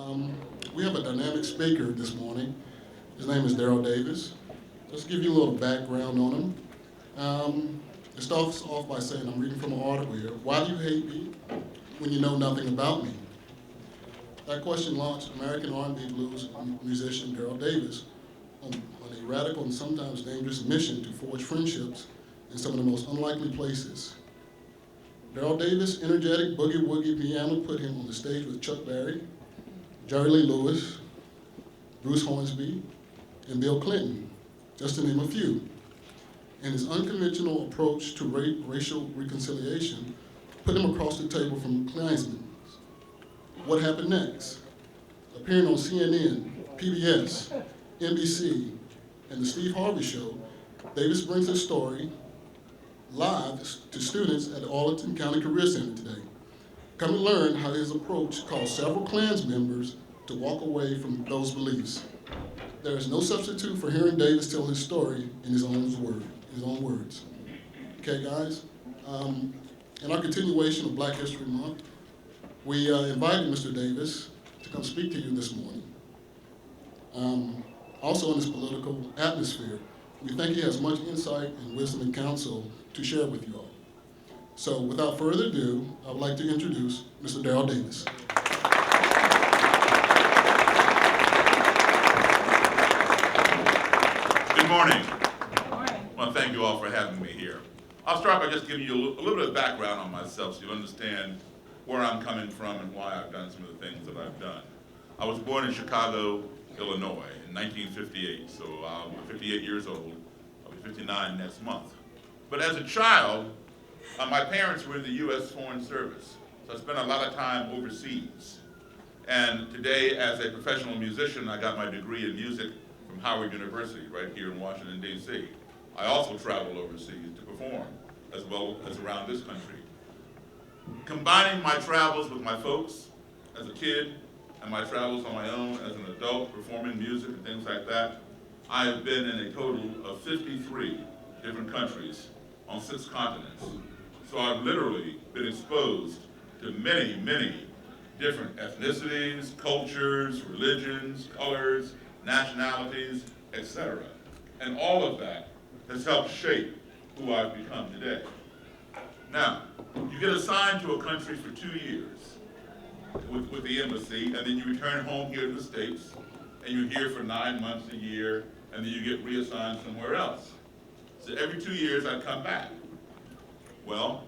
We have a dynamic speaker this morning. His name is Daryl Davis. Just to give you a little background on him. It starts off by saying, I'm reading from an article here. Why do you hate me when you know nothing about me? That question launched American R&B blues musician Daryl Davis on a radical and sometimes dangerous mission to forge friendships in some of the most unlikely places. Daryl Davis' energetic boogie-woogie piano put him on the stage with Chuck Berry, Jerry Lee Lewis, Bruce Hornsby, and Bill Clinton, just to name a few. And his unconventional approach to racial reconciliation put him across the table from Klansmen. What happened next? Appearing on CNN, PBS, NBC, and the Steve Harvey Show, Davis brings his story live to students at the Arlington County Career Center today. Come and learn how his approach caused several Klans members to walk away from those beliefs. There is no substitute for hearing Davis tell his story in his own words. Okay, guys? In our continuation of Black History Month, we invited Mr. Davis to come speak to you this morning. Also in this political atmosphere, we think he has much insight and wisdom and counsel to share with you all. So without further ado, I would like to introduce Mr. Daryl Davis. Good morning. Good morning. I want to thank you all for having me here. I'll start by just giving you a little bit of background on myself so you understand where I'm coming from and why I've done some of the things that I've done. I was born in Chicago, Illinois in 1958, so I'm 58 years old. I'll be 59 next month. But as a child, my parents were in the U.S. Foreign Service, so I spent a lot of time overseas. And today, as a professional musician, I got my degree in music from Howard University, right here in Washington, D.C. I also travel overseas to perform, as well as around this country. Combining my travels with my folks as a kid and my travels on my own as an adult, performing music and things like that, I have been in a total of 53 different countries on 6 continents. So I've literally been exposed to many, many different ethnicities, cultures, religions, colors, nationalities, etc. And all of that has helped shape who I've become today. Now, you get assigned to a country for 2 years with the embassy, and then you return home here to the States, and you're here for 9 months, a year, and then you get reassigned somewhere else. So every 2 years I come back. Well,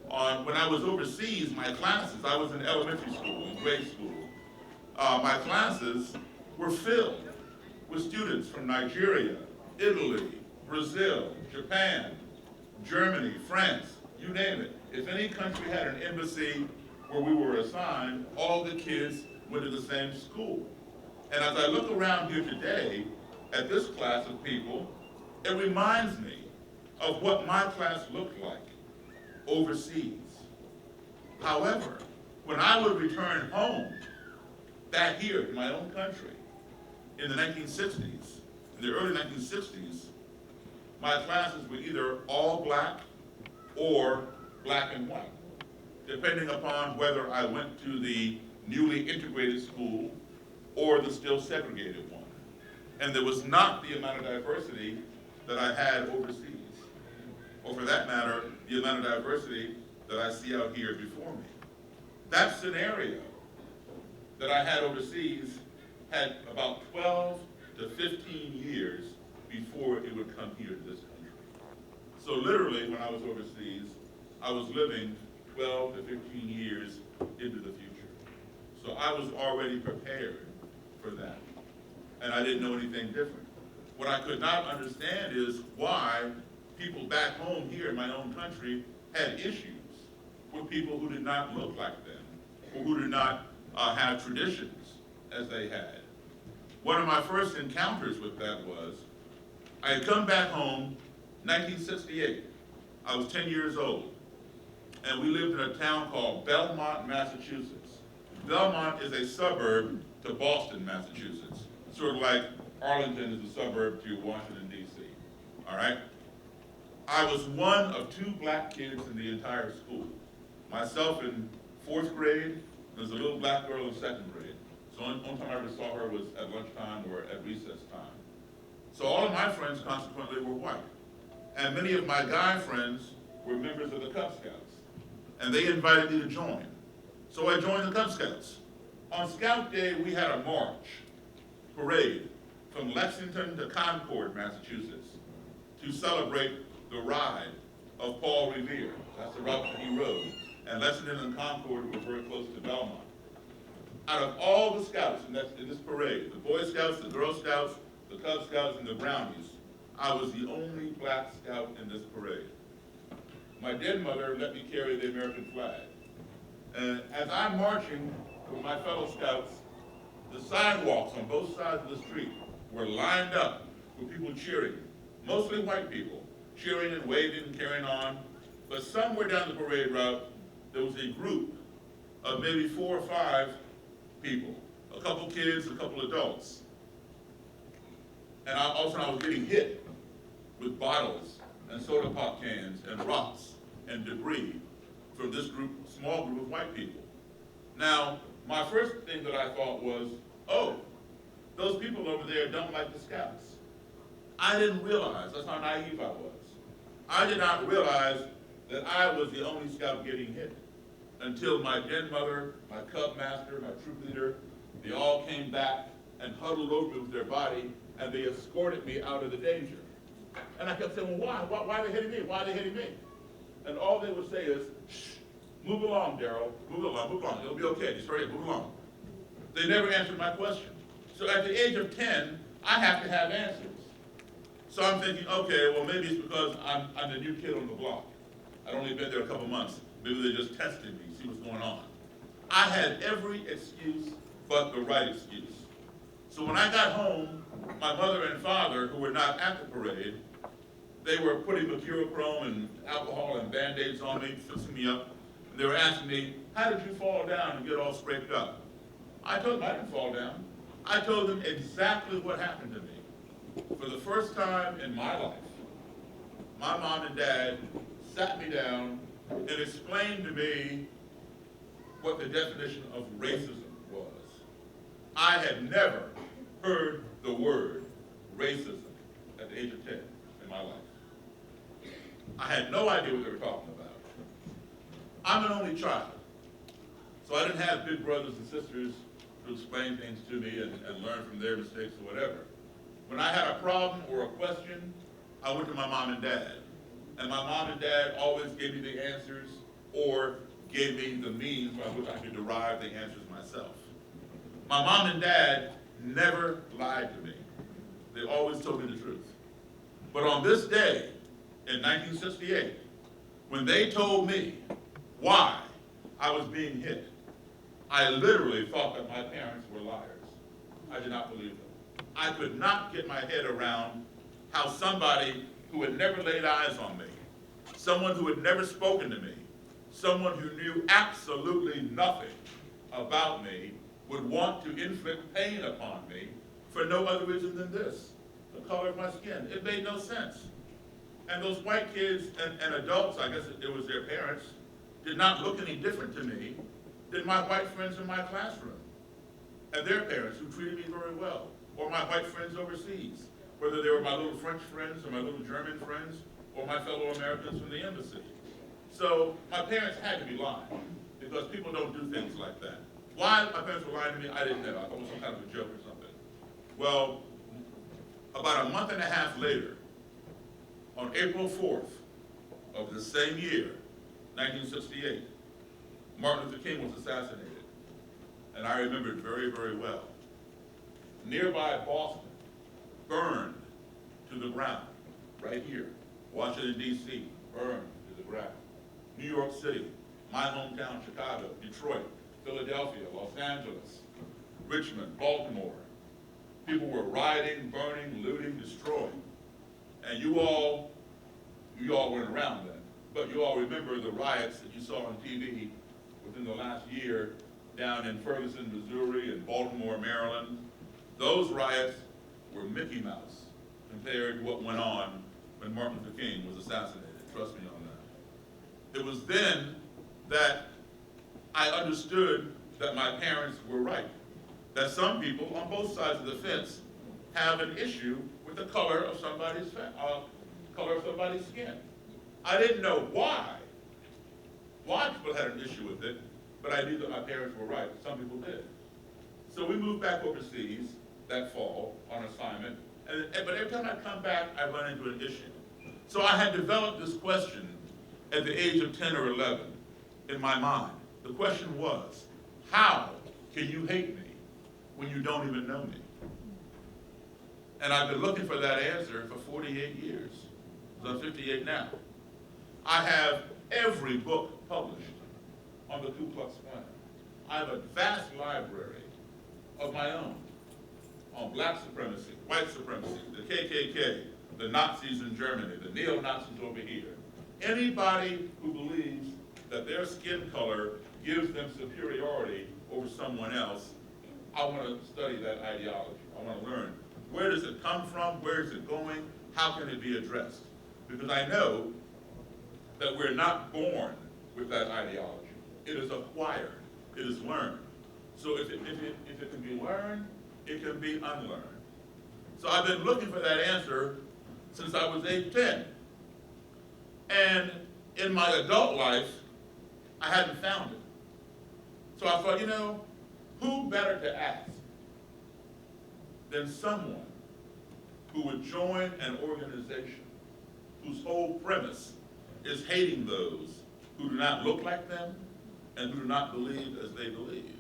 when I was overseas, my classes, I was in elementary school, in grade school, my classes were filled with students from Nigeria, Italy, Brazil, Japan, Germany, France, you name it. If any country had an embassy where we were assigned, all the kids went to the same school. And as I look around here today at this class of people, it reminds me of what my class looked like overseas. However, when I would return home back here in my own country in the 1960s, in the early 1960s, my classes were either all black or black and white, depending upon whether I went to the newly integrated school or the still segregated one. And there was not the amount of diversity that I had overseas, or for that matter, the amount of diversity that I see out here before me. That scenario that I had overseas had about 12 to 15 years before it would come here to this country. So literally, when I was overseas, I was living 12 to 15 years into the future. So I was already prepared for that. And I didn't know anything different. What I could not understand is why people back home here in my own country had issues with people who did not look like them, or who did not have traditions as they had. One of my first encounters with that was, I had come back home 1968. I was 10 years old, and we lived in a town called Belmont, Massachusetts. Belmont is a suburb to Boston, Massachusetts, sort of like Arlington is a suburb to Washington, D.C., all right? I was one of 2 black kids in the entire school. Myself in 4th grade, there's a little black girl in 2nd grade. So the only time I ever saw her was at lunchtime or at recess time. So all of my friends, consequently, were white. And many of my guy friends were members of the Cub Scouts. And they invited me to join. So I joined the Cub Scouts. On Scout Day, we had a march, parade, from Lexington to Concord, Massachusetts, to celebrate the ride of Paul Revere. That's the route that he rode. And Lexington and Concord were very close to Belmont. Out of all the scouts in this parade, the Boy Scouts, the Girl Scouts, the Cub Scouts, and the Brownies, I was the only black scout in this parade. My dead mother let me carry the American flag. And as I'm marching with my fellow scouts, the sidewalks on both sides of the street were lined up with people cheering, mostly white people, cheering and waving and carrying on. But somewhere down the parade route, there was a group of maybe 4 or 5 people, a couple kids, a couple adults. And I was getting hit with bottles and soda pop cans and rocks and debris from this small group of white people. Now, my first thing that I thought was, oh, those people over there don't like the Scouts. I didn't realize, that's how naive I was. I did not realize that I was the only Scout getting hit until my dead mother, my Cub master, my troop leader, they all came back and huddled over me with their body, and they escorted me out of the danger. And I kept saying, well, why are they hitting me? Why are they hitting me? And all they would say is, shh, move along, Daryl, move along, it'll be okay, just hurry up, move along. They never answered my question. So at the age of 10, I have to have answers. So I'm thinking, okay, well maybe it's because I'm the new kid on the block. I'd only been there a couple months. Maybe they just tested me, see what's going on. I had every excuse but the right excuse. So when I got home, my mother and father, who were not at the parade, they were putting mercurochrome and alcohol and Band-Aids on me, fixing me up. And they were asking me, how did you fall down and get all scraped up? I told them I didn't fall down. I told them exactly what happened to me. For the first time in my life, my mom and dad sat me down and explained to me what the definition of racism was. I had never heard the word racism at the age of 10 in my life. I had no idea what they were talking about. I'm an only child, so I didn't have big brothers and sisters to explain things to me and learn from their mistakes or whatever. When I had a problem or a question, I went to my mom and dad. And my mom and dad always gave me the answers or gave me the means by which I could derive the answers myself. My mom and dad never lied to me. They always told me the truth. But on this day, in 1968, when they told me why I was being hit, I literally thought that my parents were liars. I did not believe them. I could not get my head around how somebody who had never laid eyes on me, someone who had never spoken to me, someone who knew absolutely nothing about me would want to inflict pain upon me for no other reason than this, the color of my skin. It made no sense. And those white kids and adults, I guess it was their parents, did not look any different to me than my white friends in my classroom and their parents who treated me very well, or my white friends overseas, whether they were my little French friends or my little German friends or my fellow Americans from the embassy. So my parents had to be lying because people don't do things like that. Why my parents were lying to me, I didn't know. I thought it was some kind of a joke or something. Well, about a month and a half later, on April 4th of the same year, 1968, Martin Luther King was assassinated. And I remember it very, very well. Nearby Boston burned to the ground, right here. Washington, D.C., burned to the ground. New York City, my hometown, Chicago, Detroit, Philadelphia, Los Angeles, Richmond, Baltimore. People were rioting, burning, looting, destroying. And you all weren't around then, but you all remember the riots that you saw on TV within the last year down in Ferguson, Missouri, and Baltimore, Maryland. Those riots were Mickey Mouse compared to what went on when Martin Luther King was assassinated. Trust me on that. It was then that I understood that my parents were right. that some people on both sides of the fence have an issue with the color of somebody's skin. I didn't know why people had an issue with it, but I knew that my parents were right. Some people did. So we moved back overseas that fall on assignment, but every time I come back, I run into an issue. So I had developed this question at the age of 10 or 11 in my mind. The question was, how can you hate me when you don't even know me? And I've been looking for that answer for 48 years. I'm 58 now. I have every book published on the Ku Klux Klan. I have a vast library of my own on black supremacy, white supremacy, the KKK, the Nazis in Germany, the neo-Nazis over here. Anybody who believes that their skin color gives them superiority over someone else, I want to study that ideology. I want to learn, where does it come from? Where is it going? How can it be addressed? Because I know that we're not born with that ideology. It is acquired. It is learned. So if it can be learned, it can be unlearned. So I've been looking for that answer since I was age 10. And in my adult life, I hadn't found it. So I thought, who better to ask than someone who would join an organization whose whole premise is hating those who do not look like them and who do not believe as they believe.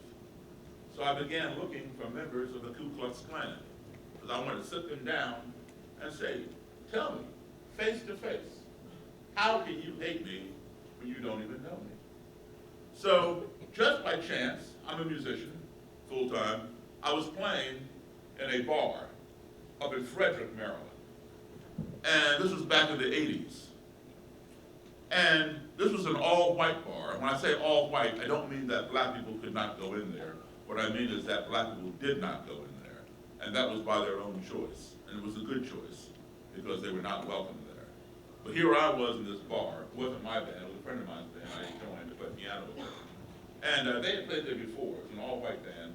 So I began looking for members of the Ku Klux Klan, because I wanted to sit them down and say, tell me, face to face, how can you hate me when you don't even know me? So just by chance, I'm a musician, full-time. I was playing in a bar up in Frederick, Maryland. And this was back in the 80s. And this was an all-white bar. When I say all-white, I don't mean that black people could not go in there. What I mean is that black people did not go in there. And that was by their own choice. And it was a good choice, because they were not welcome there. But here I was in this bar. It wasn't my band, it was a friend of mine's band. I joined to play piano with them. And they had played there before. It was an all-white band.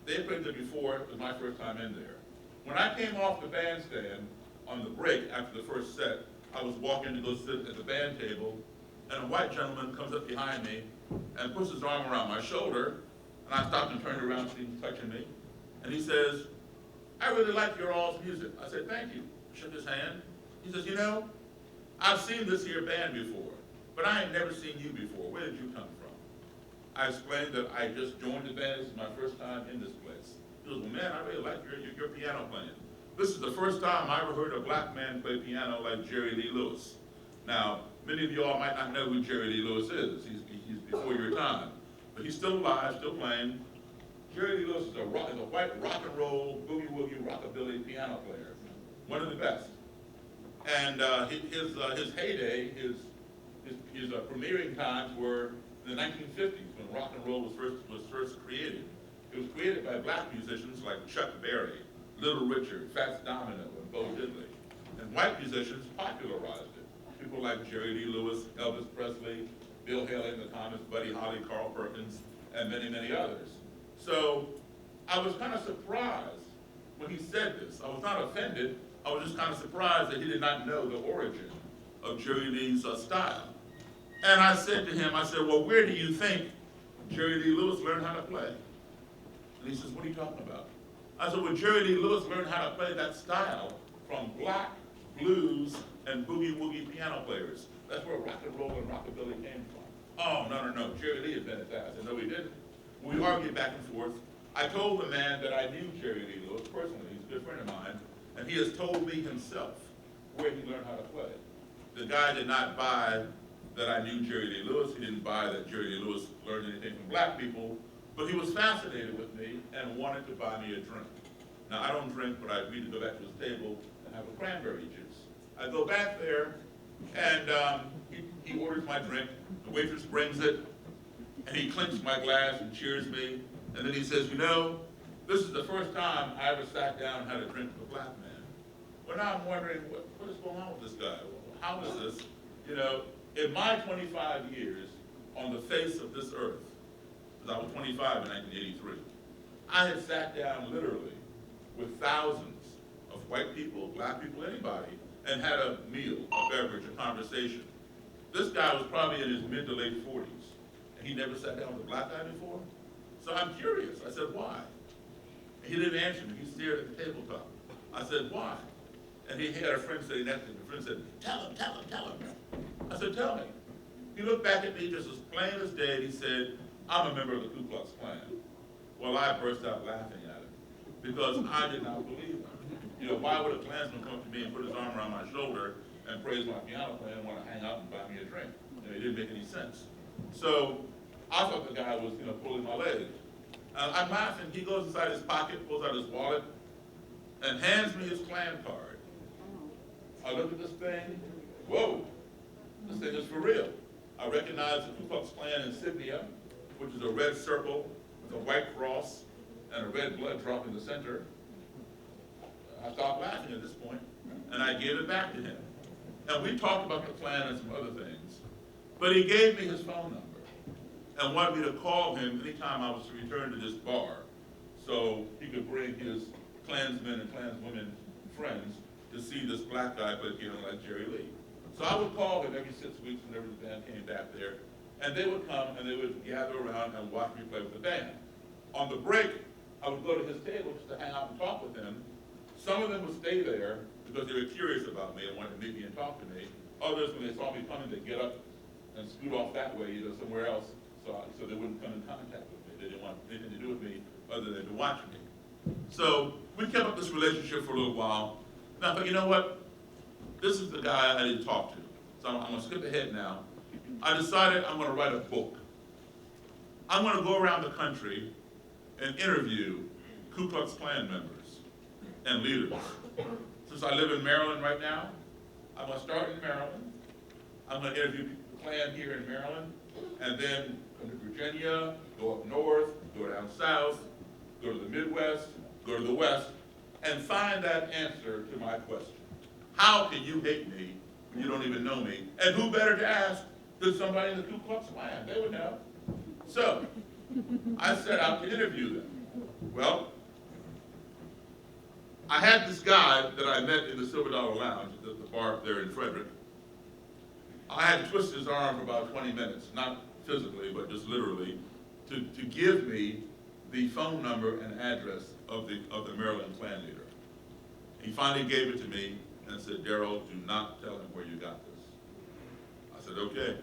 They had played there before. It was my first time in there. When I came off the bandstand on the break after the first set, I was walking to go sit at the band table, and a white gentleman comes up behind me and puts his arm around my shoulder, and I stopped and turned around so he was touching me. And he says, I really like your all's music. I said, thank you. Shook his hand. He says, I've seen this here band before, but I ain't never seen you before. Where did you come from? I explained that I just joined the band. This is my first time in this place. He goes, well, man, I really like your piano playing. This is the first time I ever heard a black man play piano like Jerry Lee Lewis. Now, many of you all might not know who Jerry Lee Lewis is. He's before your time. But he's still alive, still playing. Jerry Lee Lewis is a white rock and roll, boogie-woogie, rockabilly piano player. One of the best. And his heyday, his premiering times were in the 1950s, when rock and roll was first created. It was created by black musicians like Chuck Berry, Little Richard, Fats Domino, and Bo Diddley. And white musicians popularized it. People like Jerry Lee Lewis, Elvis Presley, Bill Haley and the Comets, Buddy Holly, Carl Perkins, and many, many others. So I was kind of surprised when he said this. I was not offended. I was just kind of surprised that he did not know the origin of Jerry Lee's style. And I said to him, well, where do you think Jerry Lee Lewis learned how to play? And he says, what are you talking about? I said, well, Jerry Lee Lewis learned how to play that style from black, blues, and boogie-woogie piano players. That's where rock and roll and rockabilly came from. Oh, no, Jerry Lee invented that. I said, no, he didn't. We argued back and forth. I told the man that I knew Jerry Lee Lewis personally. He's a good friend of mine. And he has told me himself where he learned how to play. The guy did not buy that I knew Jerry Lee Lewis. He didn't buy that Jerry Lee Lewis learned anything from black people. But he was fascinated with me and wanted to buy me a drink. Now, I don't drink, but I agreed to go back to his table and have a cranberry juice. I go back there, and he orders my drink. The waitress brings it, and he clinks my glass and cheers me. And then he says, this is the first time I ever sat down and had a drink with a black man. Well, now I'm wondering, what is going on with this guy? How is this? In my 25 years on the face of this earth, because I was 25 in 1983, I had sat down literally with thousands of white people, black people, anybody, and had a meal, a beverage, a conversation. This guy was probably in his mid to late 40s, and he never sat down with a black guy before. So I'm curious. I said, why? And he didn't answer me. He stared at the tabletop. I said, why? And he had a friend sitting next to him. The friend said, tell him, tell him, tell him. I said, tell me. He looked back at me just as plain as day, and he said, I'm a member of the Ku Klux Klan. Well, I burst out laughing at him because I did not believe him. You know, why would a Klansman come up to me and put his arm around my shoulder and praise my piano player and want to hang out and buy me a drink? You know, it didn't make any sense. So I thought the guy was, pulling my leg. I'm laughing. He goes inside his pocket, pulls out his wallet, and hands me his Klan card. I look at this thing. Whoa, this thing is for real. I recognize the Ku Klux Klan insignia, which is a red circle with a white cross and a red blood drop in the center. I stopped laughing at this point, and I gave it back to him. And we talked about the Klan and some other things. But he gave me his phone number and wanted me to call him anytime I was to return to this bar so he could bring his Klansmen and Klanswomen friends to see this black guy play piano like Jerry Lee. So I would call him every 6 weeks whenever the band came back there, and they would come and they would gather around and watch me play with the band. On the break, I would go to his table just to hang out and talk with him. Some of them would stay there because they were curious about me and wanted to meet me and talk to me. Others, when they saw me coming, they'd get up and scoot off that way, somewhere else, so they wouldn't come in contact with me. They didn't want anything to do with me other than to watch me. So we kept up this relationship for a little while. Now, but you know what? This is the guy I didn't talk to. So I'm going to skip ahead now. I decided I'm going to write a book. I'm going to go around the country and interview Ku Klux Klan members and leaders. Since I live in Maryland right now, I'm going to start in Maryland. I'm going to interview the Klan here in Maryland, and then come to Virginia, go up north, go down south, go to the Midwest, go to the West, and find that answer to my question. How can you hate me when you don't even know me? And who better to ask than somebody in the Ku Klux Klan? They would know. So I set out to interview them. Well, I had this guy that I met in the Silver Dollar Lounge, the bar there in Frederick. I had to twist his arm for about 20 minutes, not physically, but just literally, to give me the phone number and address of the Maryland Klan leader. He finally gave it to me and said, Daryl, do not tell him where you got this. I said, okay.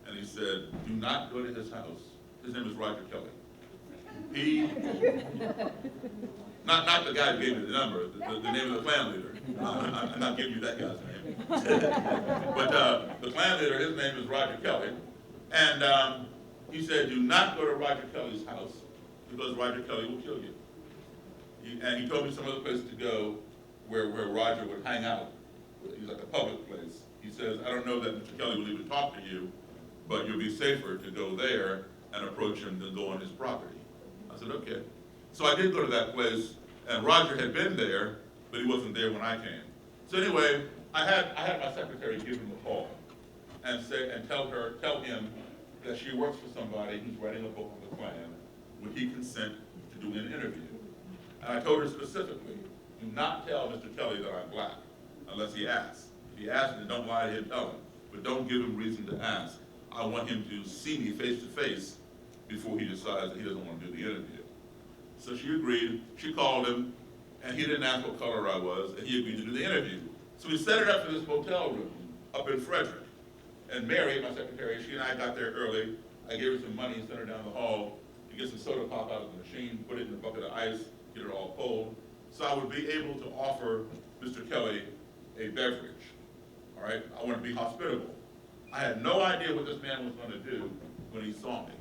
And he said, do not go to his house. His name is Roger Kelly. He, not the guy who gave me the number, the name of the Klan leader. I'm not giving you that guy's name. But the Klan leader, his name is Roger Kelly. And he said, do not go to Roger Kelly's house because Roger Kelly will kill you. And he told me some other place to go where Roger would hang out. He's like a public place. He says, I don't know that Mr. Kelly will even talk to you, but you'll be safer to go there and approach him than go on his property. I said, okay. So I did go to that place, and Roger had been there, but he wasn't there when I came. So anyway, I had my secretary give him a call and tell him that she works for somebody who's writing a book on the Klan. Would he consent to do an interview? And I told her specifically, do not tell Mr. Kelly that I'm black unless he asks. If he asks, then don't lie to him, tell him. But don't give him reason to ask. I want him to see me face to face before he decides that he doesn't want to do the interview. So she agreed. She called him, and he didn't ask what color I was, and he agreed to do the interview. So we set it up in this hotel room up in Frederick. And Mary, my secretary, she and I got there early. I gave her some money and sent her down the hall to get some soda pop out of the machine, put it in a bucket of ice, get it all cold. So I would be able to offer Mr. Kelly a beverage. All right? I want to be hospitable. I had no idea what this man was going to do when he saw me.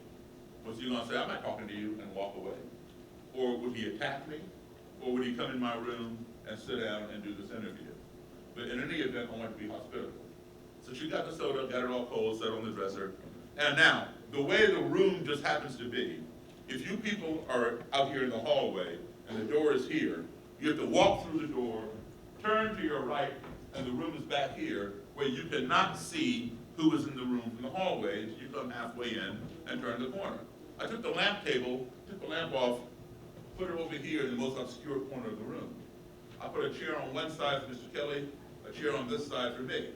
Was he going to say, I'm not talking to you, and walk away? Or would he attack me? Or would he come in my room and sit down and do this interview? But in any event, I wanted to be hospitable. So she got the soda, got it all cold, set it on the dresser. And now, the way the room just happens to be, if you people are out here in the hallway and the door is here, you have to walk through the door, turn to your right, and the room is back here, where you cannot see who is in the room from the hallway until you come halfway in and turn the corner. I took the lamp off put her over here in the most obscure corner of the room. I put a chair on one side for Mr. Kelly, a chair on this side for me.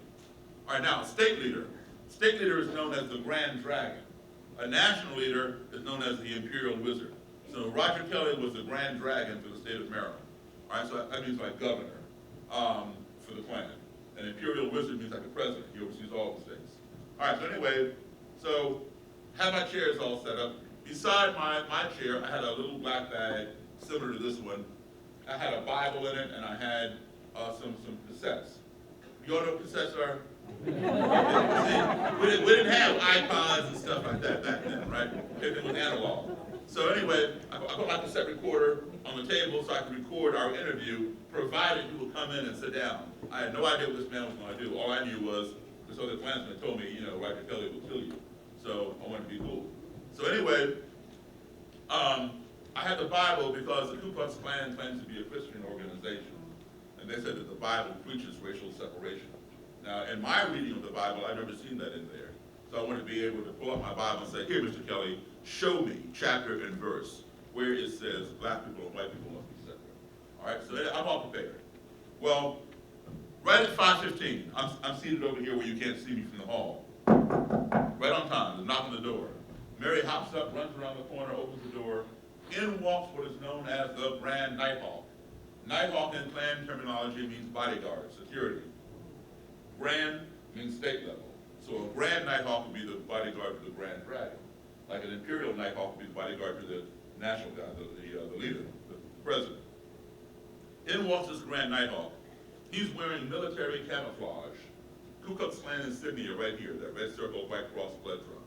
All right, now, state leader. State leader is known as the Grand Dragon. A national leader is known as the Imperial Wizard. So Roger Kelly was the Grand Dragon for the state of Maryland. All right, so that means like governor for the Klan. An Imperial Wizard means like a president. He oversees all the states. All right, so anyway, so had my chairs all set up. Beside my chair, I had a little black bag similar to this one. I had a Bible in it, and I had some cassettes. You all know what cassettes are? See, we didn't have iPods and stuff like that back then, right? Everything was analog. So anyway, I put my cassette recorder on the table so I could record our interview, provided you would come in and sit down. I had no idea what this man was going to do. All I knew was this other Klansman told me, Roger Kelly will kill you. So I wanted to be cool. So anyway, I had the Bible because the Ku Klux Klan claims to be a Christian organization. And they said that the Bible preaches racial separation. Now, in my reading of the Bible, I've never seen that in there. So I wanted to be able to pull up my Bible and say, here, Mr. Kelly, show me chapter and verse where it says black people and white people must be separate. All right, so I'm all prepared. Well, right at 5:15, I'm seated over here where you can't see me from the hall. Right on time, there's a knock on the door. Mary hops up, runs around the corner, opens the door. In walks what is known as the Grand Nighthawk. Nighthawk in Klan terminology means bodyguard, security. Grand means state level. So a Grand Nighthawk would be the bodyguard to the Grand Dragon. Like an Imperial Nighthawk would be the bodyguard to the national guy, the leader, the president. In walks this Grand Nighthawk. He's wearing military camouflage. Ku Klux Klan insignia right here, that red circle, white cross, blood drop.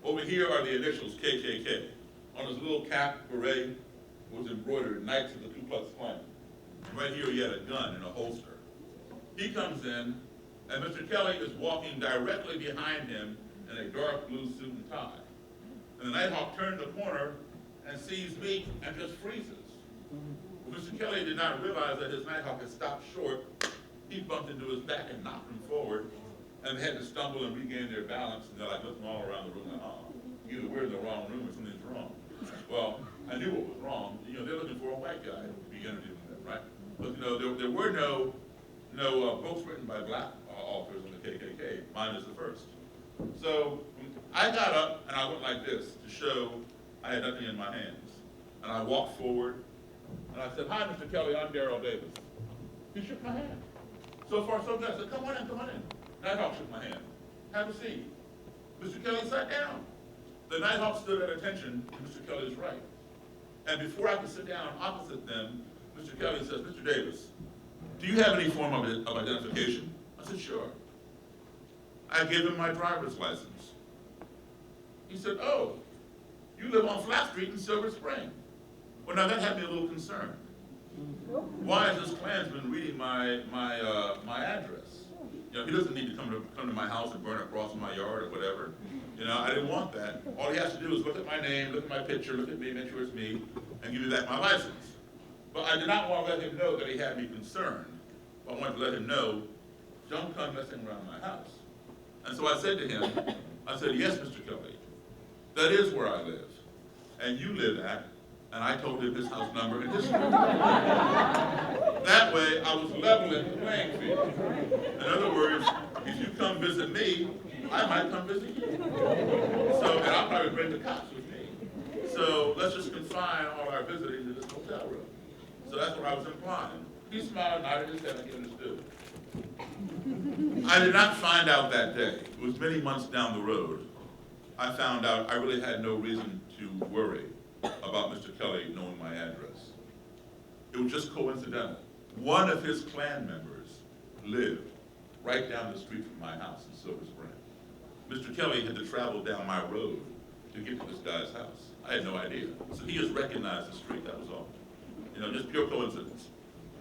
Over here are the initials KKK. On his little cap, beret, was embroidered Knights of the Ku Klux Klan. And right here he had a gun in a holster. He comes in, and Mr. Kelly is walking directly behind him in a dark blue suit and tie. And the Nighthawk turned the corner and sees me and just freezes. Well, Mr. Kelly did not realize that his Nighthawk had stopped short. He bumped into his back and knocked him forward, and they had to stumble and regain their balance, and they're like looking all around the room like, either we're in the wrong room or something's wrong. Well, I knew what was wrong. They're looking for a white guy to be interviewing them, right? But there were no books written by black authors on the KKK. Mine is the first. So I got up and I went like this to show I had nothing in my hands. And I walked forward and I said, "Hi, Mr. Kelly, I'm Daryl Davis." He shook my hand. So far, so good. I said, come on in, come on in. Nighthawk shook my hand. Have a seat. Mr. Kelly sat down. The Nighthawk stood at attention to Mr. Kelly's right. And before I could sit down opposite them, Mr. Kelly says, "Mr. Davis, do you have any form of identification?" I said, "Sure." I gave him my driver's license. He said, "Oh, you live on Flat Street in Silver Spring." Well, now that had me a little concerned. Why is this Klansman reading my address? He doesn't need to come to my house and burn a cross in my yard or whatever. I didn't want that. All he has to do is look at my name, look at my picture, look at me, make sure it's me, and give me back my license. But I did not want to let him know that he had me concerned. I wanted to let him know, don't come messing around my house. And so I said to him, I said, "Yes, Mr. Kelly, that is where I live. And you live at," and I told him his house number and his street. That way, I was leveling the playing field. In other words, if you come visit me, I might come visit you. And I'll probably bring the cops with me. So let's just confine all our visiting to this hotel room. So that's what I was implying. He smiled, nodded his head, and he understood. I did not find out that day. It was many months down the road. I found out I really had no reason to worry about Mr. Kelly knowing my address. It was just coincidental. One of his Klan members lived right down the street from my house in Silver Spring. Mr. Kelly had to travel down my road to get to this guy's house. I had no idea. So he just recognized the street, that was all. Just pure coincidence.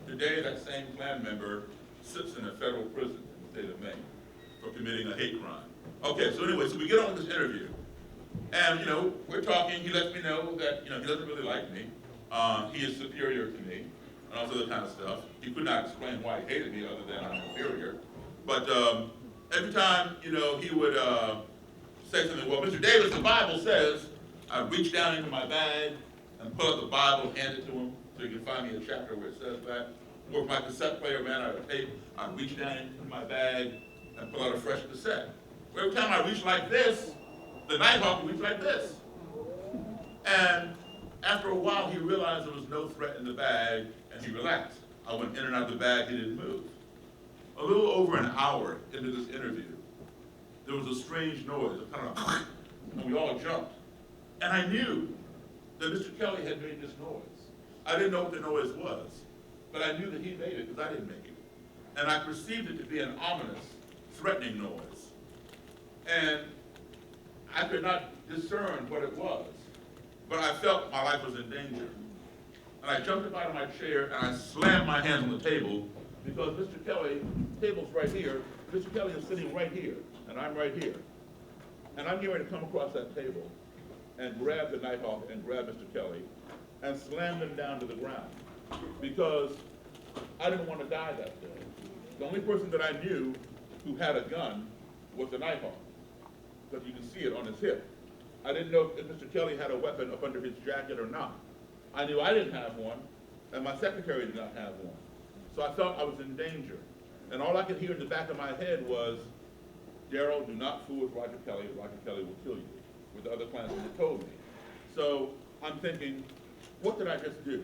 Today, that same Klan member sits in a federal prison in the state of Maine for committing a hate crime. Okay, so anyway, so we get on with this interview. And, we're talking, he lets me know that, he doesn't really like me. He is superior to me, and all this other kind of stuff. He could not explain why he hated me other than I'm inferior. But every time, he would say something, "Well, Mr. Davis, the Bible says," I'd reach down into my bag, and pull out the Bible and hand it to him so he can find me a chapter where it says that. Or if my cassette player ran out of tape, I'd reach down into my bag and pull out a fresh cassette. Every time I reach like this, the Nighthawk would reach like this. And after a while, he realized there was no threat in the bag, and he relaxed. I went in and out of the bag, he didn't move. A little over an hour into this interview, there was a strange noise, a kind of, and we all jumped. And I knew that Mr. Kelly had made this noise. I didn't know what the noise was, but I knew that he made it because I didn't make it. And I perceived it to be an ominous, threatening noise. And I could not discern what it was, but I felt my life was in danger. And I jumped up out of my chair and I slammed my hands on the table because Mr. Kelly, table's right here, Mr. Kelly is sitting right here, and I'm right here. And I'm getting ready to come across that table and grab the Nighthawk and grab Mr. Kelly and slam them down to the ground because I didn't want to die that day. The only person that I knew who had a gun was the Nighthawk, because you can see it on his hip. I didn't know if Mr. Kelly had a weapon up under his jacket or not. I knew I didn't have one, and my secretary did not have one. So I felt I was in danger. And all I could hear in the back of my head was, Daryl, do not fool with Roger Kelly. Roger Kelly will kill you, with the other Klansmen had told me. So I'm thinking, what did I just do?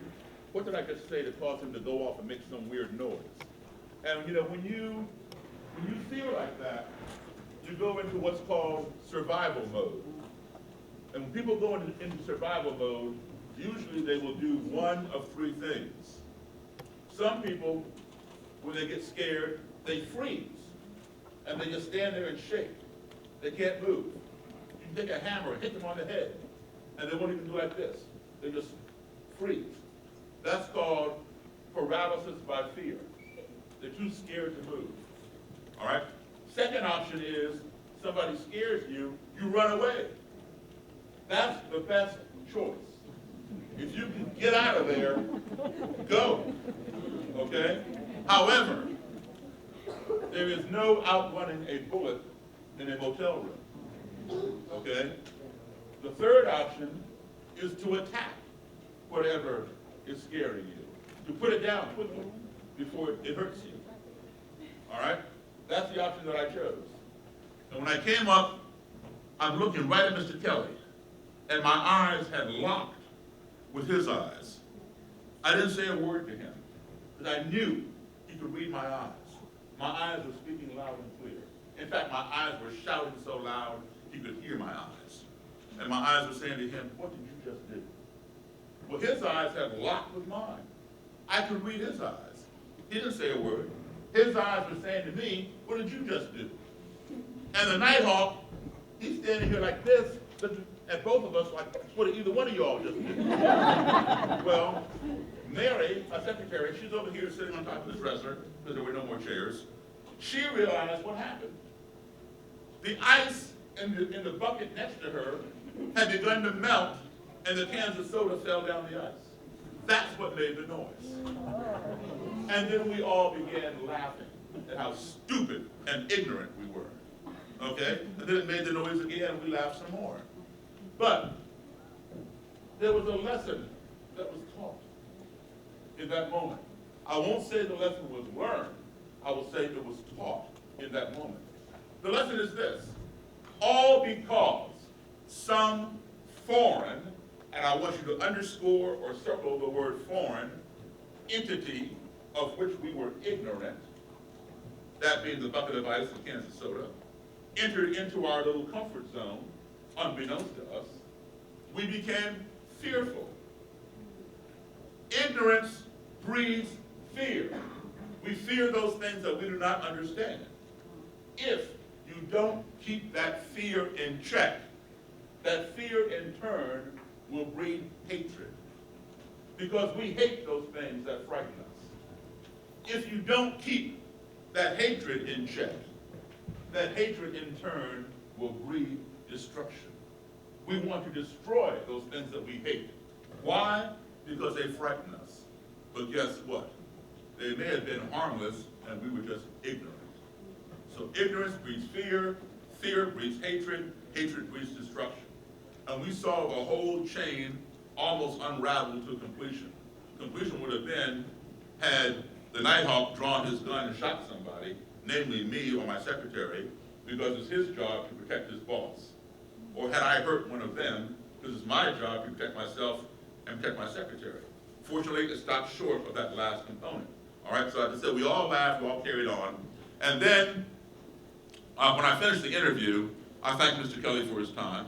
What did I just say to cause him to go off and make some weird noise? And you know, when you feel like that, you go into what's called survival mode. And when people go into survival mode, usually they will do one of three things. Some people, when they get scared, they freeze. And they just stand there and shake. They can't move. You can take a hammer and hit them on the head, and they won't even do like this. They just freeze. That's called paralysis by fear. They're too scared to move. All right? Second option is somebody scares you, you run away. That's the best choice. If you can get out of there, go. Okay? However, there is no outrunning a bullet in a motel room. Okay? The third option is to attack whatever is scaring you. To put it down quickly before it hurts you. All right? That's the option that I chose. And when I came up, I'm looking right at Mr. Kelly, and my eyes had locked with his eyes. I didn't say a word to him, because I knew he could read my eyes. My eyes were speaking loud and clear. In fact, my eyes were shouting so loud, he could hear my eyes. And my eyes were saying to him, what did you just do? Well, his eyes had locked with mine. I could read his eyes. He didn't say a word. His eyes were saying to me, what did you just do? And the Nighthawk, he's standing here like this, and both of us like, what did either one of y'all just do? Well, Mary, my secretary, she's over here sitting on top of the dresser, because there were no more chairs. She realized what happened. The ice in the bucket next to her had begun to melt, and the cans of soda fell down the ice. That's what made the noise. And then we all began laughing at how stupid and ignorant we were. Okay? And then it made the noise again, and we laughed some more. But there was a lesson that was taught in that moment. I won't say the lesson was learned. I will say it was taught in that moment. The lesson is this. All because some foreign, and I want you to underscore or circle the word foreign, entity of which we were ignorant, that being the bucket of ice and cans of soda, entered into our little comfort zone, unbeknownst to us, we became fearful. Ignorance breeds fear. We fear those things that we do not understand. If you don't keep that fear in check, that fear in turn will breed hatred. Because we hate those things that frighten us. If you don't keep that hatred in check, that hatred in turn will breed destruction. We want to destroy those things that we hate. Why? Because they frighten us. But guess what? They may have been harmless and we were just ignorant. So ignorance breeds fear, fear breeds hatred, hatred breeds destruction. And we saw a whole chain almost unraveled to completion. Completion would have been had the Nighthawk drawn his gun and shot somebody, namely me or my secretary, because it's his job to protect his boss. Or had I hurt one of them, because it's my job to protect myself and protect my secretary. Fortunately, it stopped short of that last component. All right, so like I said, we all laughed, we all carried on. And then, when I finished the interview, I thanked Mr. Kelly for his time.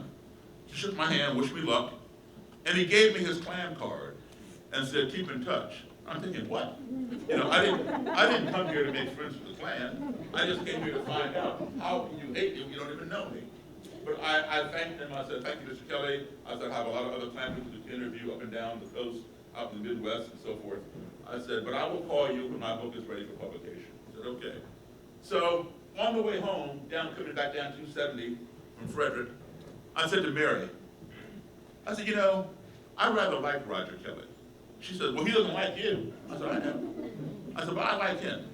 He shook my hand, wished me luck, and he gave me his Klan card and said, keep in touch. I'm thinking, what? You know, I didn't come here to make friends with the Klan. I just came here to find out how you hate me when you don't even know me. But I thanked him. I said, thank you, Mr. Kelly. I said, I have a lot of other Klan people to interview up and down the coast, out in the Midwest and so forth. I said, but I will call you when my book is ready for publication. He said, okay. So on the way home, coming back down 270 from Frederick, I said to Mary, I said, you know, I rather like Roger Kelly. She said, well, he doesn't like you. I said, I know. I said, but I like him.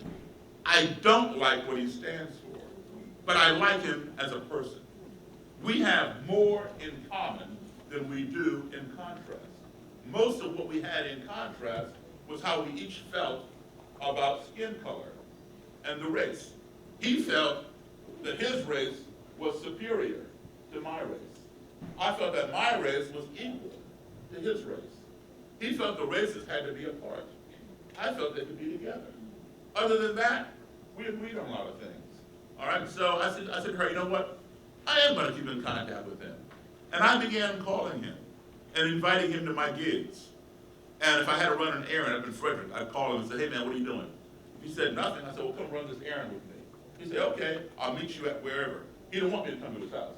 I don't like what he stands for, but I like him as a person. We have more in common than we do in contrast. Most of what we had in contrast was how we each felt about skin color and the race. He felt that his race was superior to my race. I felt that my race was equal to his race. He felt the races had to be apart. I felt they could be together. Other than that, we agreed on a lot of things. All right, so I said to her, you know what? I am going to keep in contact with him. And I began calling him and inviting him to my gigs. And if I had to run an errand up in Frederick, I'd call him and say, hey man, what are you doing? He said nothing. I said, well, come run this errand with me. He said, okay, I'll meet you at wherever. He didn't want me to come to his house.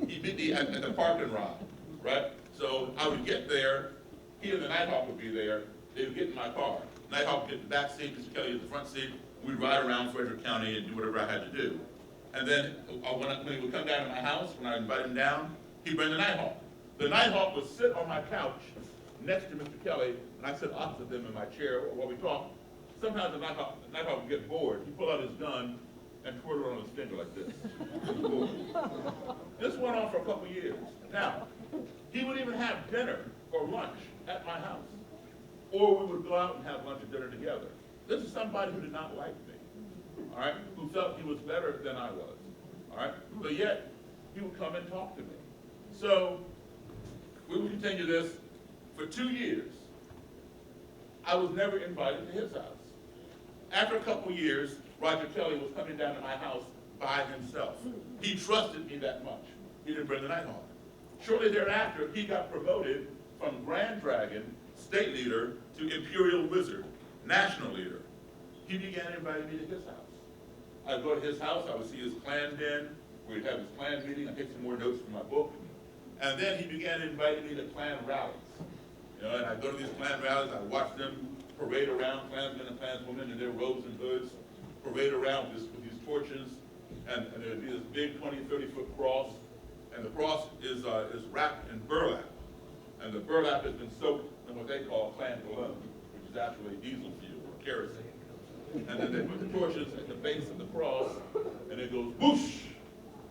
He'd meet me at the parking lot, right? So I would get there. He and the Nighthawk would be there. They would get in my car. Nighthawk would get in the back seat, Mr. Kelly in the front seat. We'd ride around Frederick County and do whatever I had to do. And then when he would come down to my house, when I invited him down, he'd bring the Nighthawk. The Nighthawk would sit on my couch next to Mr. Kelly, and I sit opposite them in my chair while we talk. Sometimes the Nighthawk would get bored. He'd pull out his gun and twirl it on his finger like this. This went on for a couple years. Now, he would even have dinner or lunch at my house. Or we would go out and have lunch and dinner together. This is somebody who did not like me, all right, who felt he was better than I was, all right? But yet, he would come and talk to me. So, we would continue this for 2 years. I was never invited to his house. After a couple years, Roger Kelly was coming down to my house by himself. He trusted me that much. He didn't bring the Nighthawk. Shortly thereafter, he got promoted from Grand Dragon, state leader, to Imperial Wizard, national leader. He began inviting me to his house. I'd go to his house, I would see his Klan den, we'd have his Klan meeting, I'd take some more notes from my book. And then he began inviting me to Klan rallies. You know, and I'd go to these Klan rallies, I'd watch them parade around, Klansmen and Klanswomen in their robes and hoods, parade around with these torches, and there'd be this big 20, 30-foot cross, and the cross is wrapped in burlap. And the burlap has been soaked in what they call Klan cologne, which is actually diesel fuel or kerosene. And then they put the torches at the base of the cross, and it goes whoosh!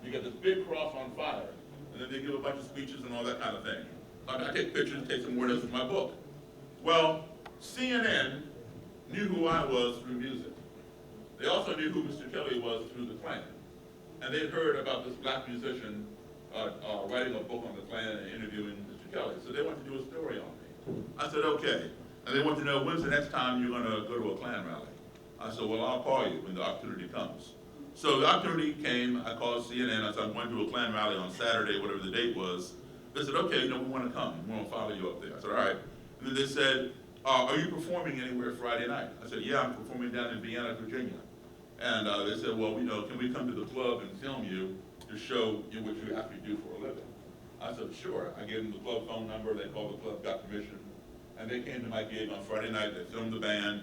You get this big cross on fire. And then they give a bunch of speeches and all that kind of thing. I take pictures, take some more notes from my book. Well, CNN knew who I was through music. They also knew who Mr. Kelly was through the Klan. And they'd heard about this black musician writing a book on the Klan and interviewing Mr. Kelly. So they wanted to do a story on me. I said, okay. And they wanted to know, when's the next time you're going to go to a Klan rally? I said, well, I'll call you when the opportunity comes. So the opportunity came, I called CNN, I said, I'm going to a Klan rally on Saturday, whatever the date was. They said, okay, we want to come. We want to follow you up there. I said, all right. And then they said, are you performing anywhere Friday night? I said, yeah, I'm performing down in Vienna, Virginia. And they said, well, can we come to the club and film you to show you what you actually do for a living? I said, sure. I gave them the club phone number. They called the club, got permission. And they came to my gig on Friday night. They filmed the band.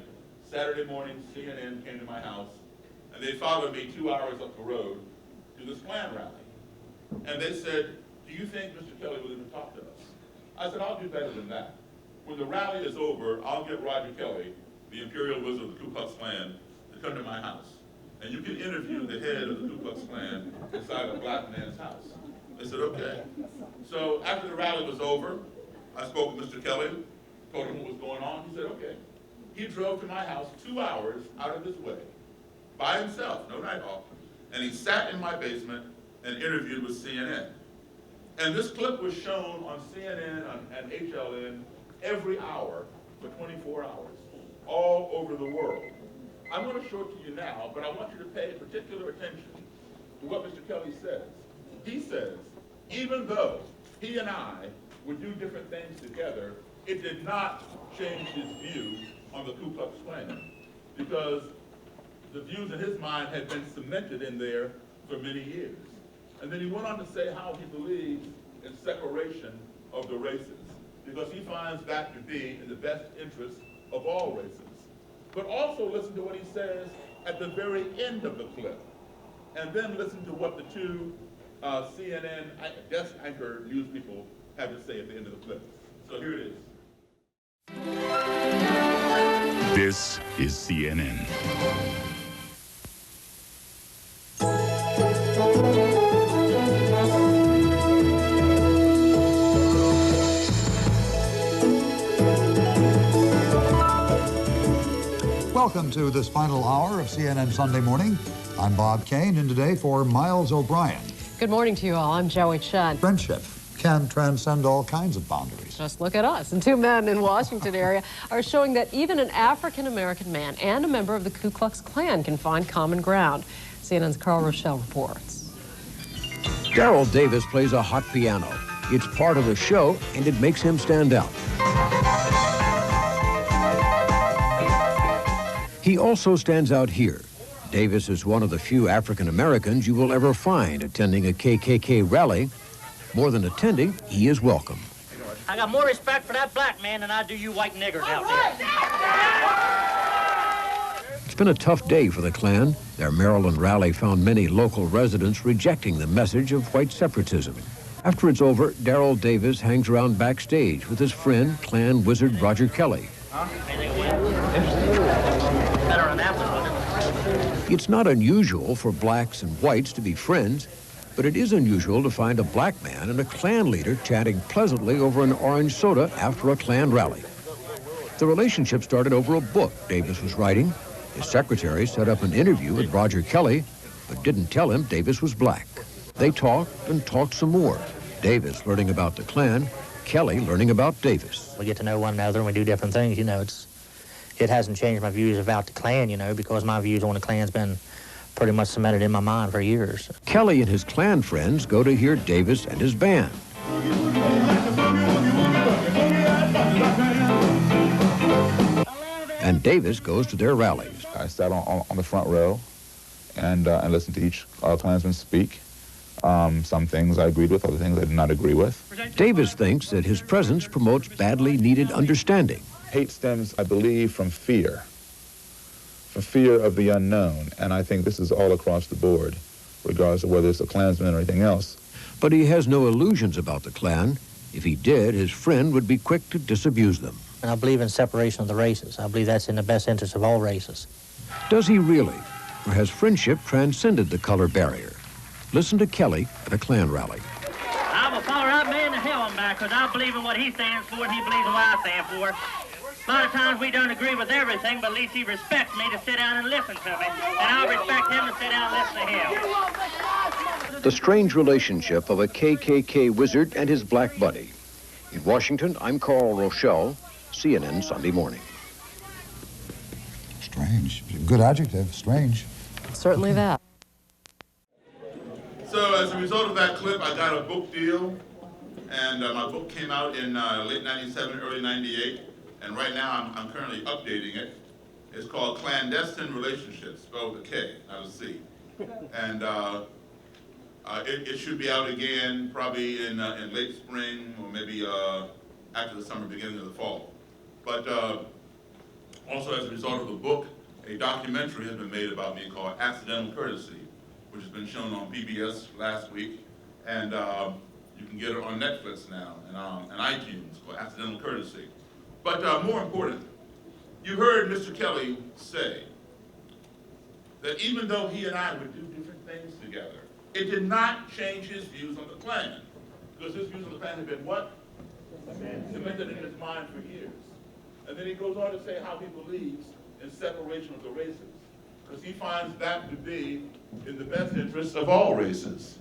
Saturday morning, CNN came to my house. And they followed me 2 hours up the road to this Klan rally. And they said, do you think Mr. Kelly will even talk to us? I said, I'll do better than that. When the rally is over, I'll get Roger Kelly, the Imperial Wizard of the Ku Klux Klan, to come to my house. And you can interview the head of the Ku Klux Klan inside a black man's house. They said, okay. So after the rally was over, I spoke with Mr. Kelly, told him what was going on. He said, okay. He drove to my house 2 hours out of his way, by himself, no night off, and he sat in my basement and interviewed with CNN. And this clip was shown on CNN and HLN every hour for 24 hours, all over the world. I'm going to show it to you now, but I want you to pay particular attention to what Mr. Kelly says. He says, even though he and I would do different things together, it did not change his view on the Ku Klux Klan, because the views in his mind had been cemented in there for many years. And then he went on to say how he believes in separation of the races, because he finds that to be in the best interest of all races. But also listen to what he says at the very end of the clip, and then listen to what the two CNN desk anchor news people have to say at the end of the clip. So here it is. This is CNN. Welcome to this final hour of CNN Sunday Morning. I'm Bob Kane, and today for Miles O'Brien. Good morning to you all. I'm Joey Chen. Friendship can transcend all kinds of boundaries. Just look at us. And two men in Washington area are showing that even an African-American man and a member of the Ku Klux Klan can find common ground. CNN's Carl Rochelle reports. Daryl Davis plays a hot piano. It's part of the show, and it makes him stand out. He also stands out here. Davis is one of the few African Americans you will ever find attending a KKK rally. More than attending, he is welcome. I got more respect for that black man than I do you white niggers out there. It's been a tough day for the Klan. Their Maryland rally found many local residents rejecting the message of white separatism. After it's over, Daryl Davis hangs around backstage with his friend, Klan wizard Roger Kelly. It's not unusual for blacks and whites to be friends, but it is unusual to find a black man and a Klan leader chatting pleasantly over an orange soda after a Klan rally. The relationship started over a book Davis was writing. His secretary set up an interview with Roger Kelly, but didn't tell him Davis was black. They talked and talked some more. Davis learning about the Klan, Kelly learning about Davis. We get to know one another and we do different things, you know. It hasn't changed my views about the Klan, you know, because my views on the Klan's been pretty much cemented in my mind for years. Kelly and his Klan friends go to hear Davis and his band. And Davis goes to their rallies. I sat on the front row and listened to each Klansman speak. Some things I agreed with, other things I did not agree with. Davis thinks that his presence promotes badly needed understanding. Hate stems, I believe, from fear of the unknown, and I think this is all across the board, regardless of whether it's a Klansman or anything else. But he has no illusions about the Klan. If he did, his friend would be quick to disabuse them. And I believe in separation of the races. I believe that's in the best interest of all races. Does he really? Or has friendship transcended the color barrier? Listen to Kelly at a Klan rally. I will follow that man to hell and back, because I believe in what he stands for and he believes in what I stand for. A lot of times we don't agree with everything, but at least he respects me to sit down and listen to me. And I'll respect him to sit down and listen to him. The strange relationship of a KKK wizard and his black buddy. In Washington, I'm Carl Rochelle, CNN Sunday Morning. Strange. Good adjective, strange. Certainly that. So as a result of that clip, I got a book deal, and my book came out in late 97, early 98, and right now I'm currently updating it. It's called Clandestine Relationships, spelled with a K, not a C. And it should be out again probably in late spring or maybe after the summer, beginning of the fall. But also as a result of the book, a documentary has been made about me called Accidental Courtesy, which has been shown on PBS last week, and you can get it on Netflix now and iTunes called Accidental Courtesy. But more important, you heard Mr. Kelly say that even though he and I would do different things together, it did not change his views on the Klan, because his views on the Klan have been what? Cemented in his mind for years. And then he goes on to say how he believes in separation of the races, because he finds that to be in the best interest of all races.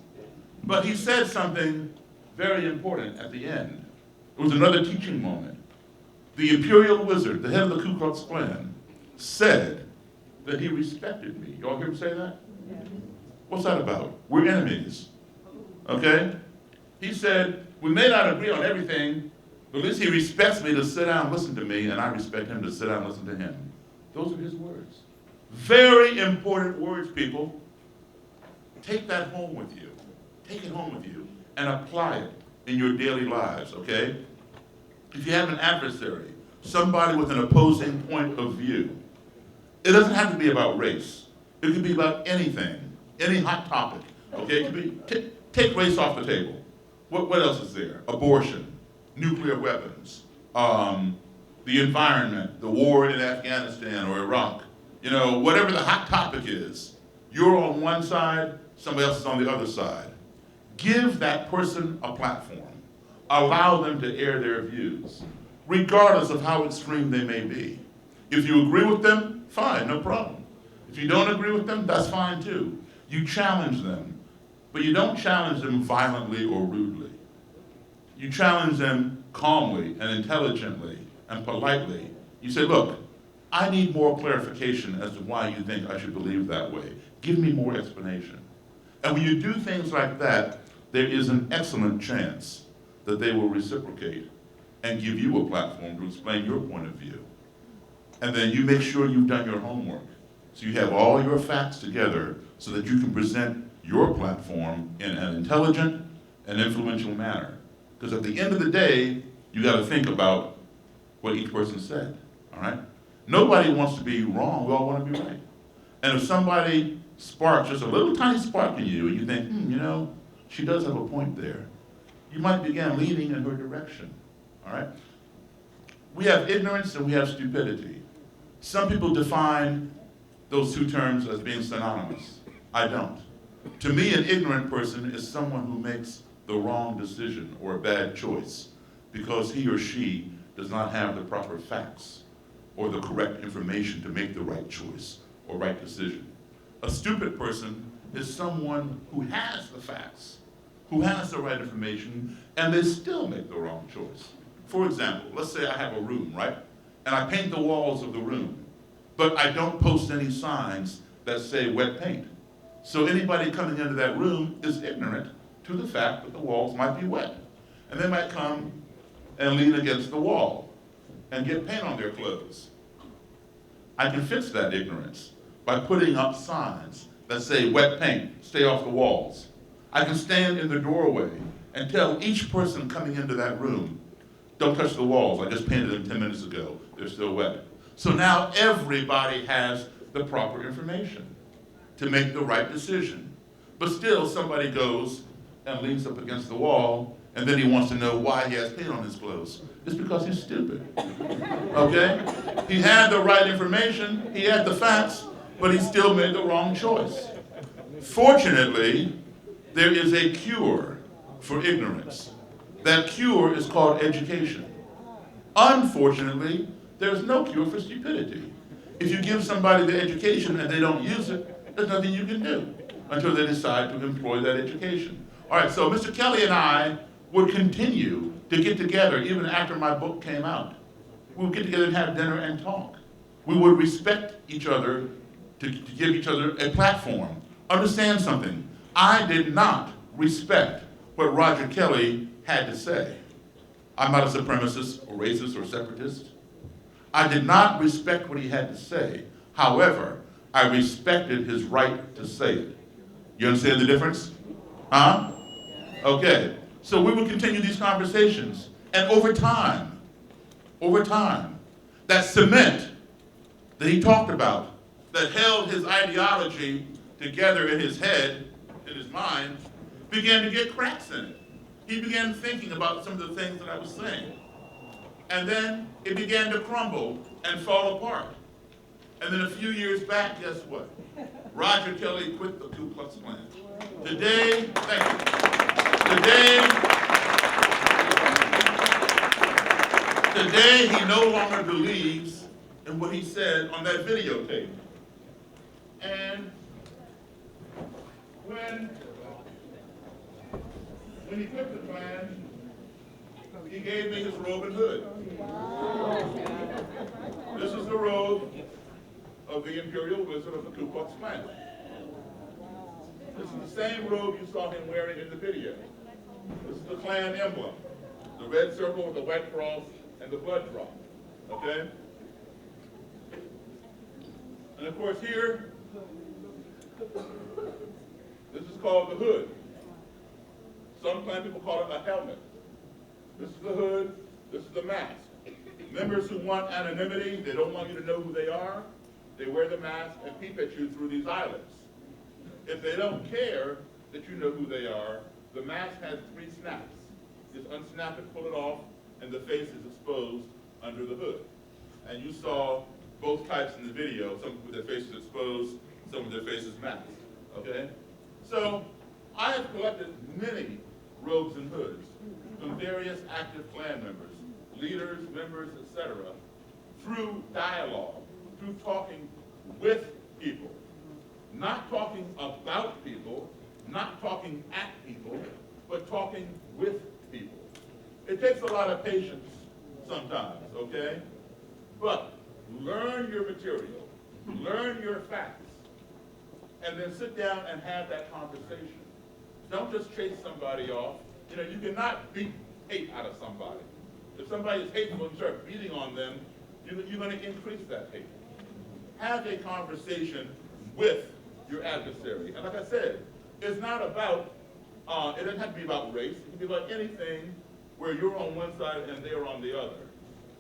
But he said something very important at the end. It was another teaching moment. The imperial wizard, the head of the Ku Klux Klan, said that he respected me. Y'all hear him say that? Yeah. What's that about? We're enemies. Okay? He said, we may not agree on everything, but at least he respects me to sit down and listen to me, and I respect him to sit down and listen to him. Those are his words. Very important words, people. Take that home with you. Take it home with you and apply it in your daily lives, okay? If you have an adversary, somebody with an opposing point of view, it doesn't have to be about race. It can be about anything, any hot topic, okay? It could be, take race off the table. What else is there? Abortion, nuclear weapons, the environment, the war in Afghanistan or Iraq. You know, whatever the hot topic is, you're on one side, somebody else is on the other side. Give that person a platform. Allow them to air their views, regardless of how extreme they may be. If you agree with them, fine, no problem. If you don't agree with them, that's fine too. You challenge them, but you don't challenge them violently or rudely. You challenge them calmly and intelligently and politely. You say, look, I need more clarification as to why you think I should believe that way. Give me more explanation. And when you do things like that, there is an excellent chance that they will reciprocate and give you a platform to explain your point of view. And then you make sure you've done your homework. So you have all your facts together so that you can present your platform in an intelligent and influential manner. Because at the end of the day, you got to think about what each person said, all right? Nobody wants to be wrong, we all want to be right. And if somebody sparks just a little tiny spark in you, and you think, you know, she does have a point there, you might begin leaning in her direction, all right? We have ignorance and we have stupidity. Some people define those two terms as being synonymous. I don't. To me, an ignorant person is someone who makes the wrong decision or a bad choice because he or she does not have the proper facts or the correct information to make the right choice or right decision. A stupid person is someone who has the facts, who has the right information, and they still make the wrong choice. For example, let's say I have a room, right? And I paint the walls of the room, but I don't post any signs that say wet paint. So anybody coming into that room is ignorant to the fact that the walls might be wet. And they might come and lean against the wall and get paint on their clothes. I can fix that ignorance by putting up signs that say wet paint, stay off the walls. I can stand in the doorway and tell each person coming into that room, don't touch the walls, I just painted them 10 minutes ago, they're still wet. So now everybody has the proper information to make the right decision. But still somebody goes and leans up against the wall, and then he wants to know why he has paint on his clothes. It's because he's stupid, okay? He had the right information, he had the facts, but he still made the wrong choice. Fortunately, there is a cure for ignorance. That cure is called education. Unfortunately, there's no cure for stupidity. If you give somebody the education and they don't use it, there's nothing you can do until they decide to employ that education. All right, so Mr. Kelly and I would continue to get together even after my book came out. We would get together and have dinner and talk. We would respect each other to give each other a platform. Understand something. I did not respect what Roger Kelly had to say. I'm not a supremacist or racist or separatist. I did not respect what he had to say. However, I respected his right to say it. You understand the difference? Huh? Okay. So we would continue these conversations. And over time, that cement that he talked about, that held his ideology together in his head, in his mind, began to get cracks in it. He began thinking about some of the things that I was saying. And then it began to crumble and fall apart. And then a few years back, guess what? Roger Kelly quit the Ku Klux Klan. Today, thank you. Today, he no longer believes in what he said on that videotape. And when he took the Klan, he gave me his robe and hood. This is the robe of the Imperial Wizard of the Ku Klux Klan. This is the same robe you saw him wearing in the video. This is the Klan emblem, the red circle with the white cross and the blood drop, okay? And of course here, this is called the hood. Some Klan people call it a helmet. This is the hood, this is the mask. Members who want anonymity, they don't want you to know who they are, they wear the mask and peep at you through these eyelets. If they don't care that you know who they are, the mask has 3 snaps. Just unsnap it, pull it off, and the face is exposed under the hood. And you saw both types in the video, some with their faces exposed, some with their faces masked, okay? So I have collected many robes and hoods from various active Klan members, leaders, members, etc., through dialogue, through talking with people, not talking about people, not talking at people, but talking with people. It takes a lot of patience sometimes, okay? But learn your material, learn your facts, and then sit down and have that conversation. Don't just chase somebody off. You know, you cannot beat hate out of somebody. If somebody is hateful and you start beating on them, you're going to increase that hate. Have a conversation with your adversary. And like I said, it's not about, it doesn't have to be about race. It can be about anything where you're on one side and they're on the other.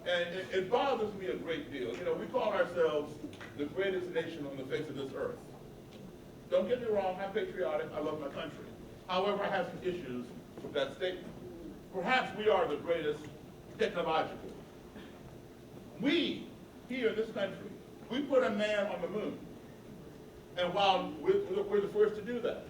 And it bothers me a great deal. You know, we call ourselves the greatest nation on the face of this earth. Don't get me wrong, I'm patriotic, I love my country. However, I have some issues with that statement. Perhaps we are the greatest technologically. We, here in this country, we put a man on the moon. And while we're the first to do that.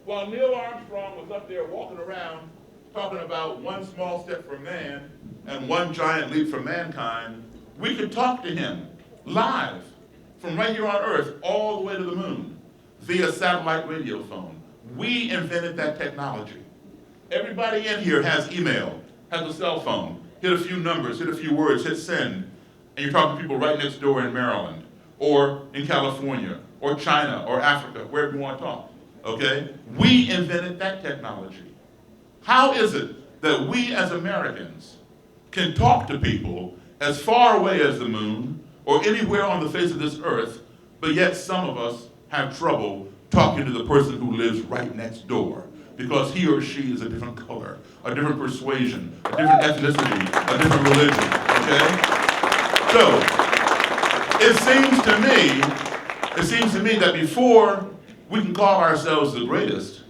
While Neil Armstrong was up there walking around talking about one small step for man and one giant leap for mankind, we could talk to him live from right here on Earth all the way to the moon via satellite radio phone. We invented that technology. Everybody in here has email, has a cell phone, hit a few numbers, hit a few words, hit send, and you're talking to people right next door in Maryland, or in California, or China, or Africa, wherever you want to talk, okay? We invented that technology. How is it that we as Americans can talk to people as far away as the moon, or anywhere on the face of this earth, but yet some of us have trouble talking to the person who lives right next door because he or she is a different color, a different persuasion, a different ethnicity, a different religion, okay? So, it seems to me that before we can call ourselves the greatest,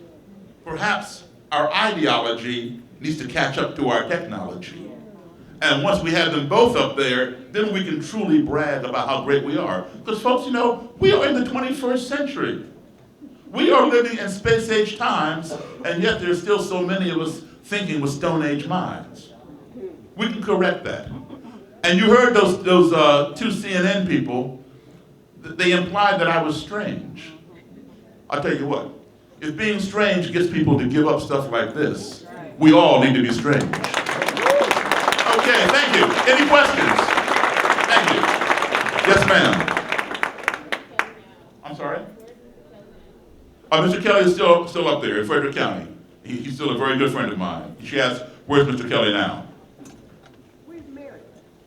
perhaps our ideology needs to catch up to our technology. And once we have them both up there, then we can truly brag about how great we are. Because folks, you know, we are in the 21st century. We are living in space-age times, and yet there's still so many of us thinking with Stone-Age minds. We can correct that. And you heard those two CNN people, they implied that I was strange. I'll tell you what, if being strange gets people to give up stuff like this, we all need to be strange. Okay, thank you. Any questions? Thank you. Yes, ma'am. I'm sorry? Mr. Kelly is still up there in Frederick County. He's still a very good friend of mine. She asked, where's Mr. Kelly now? Where's Mary?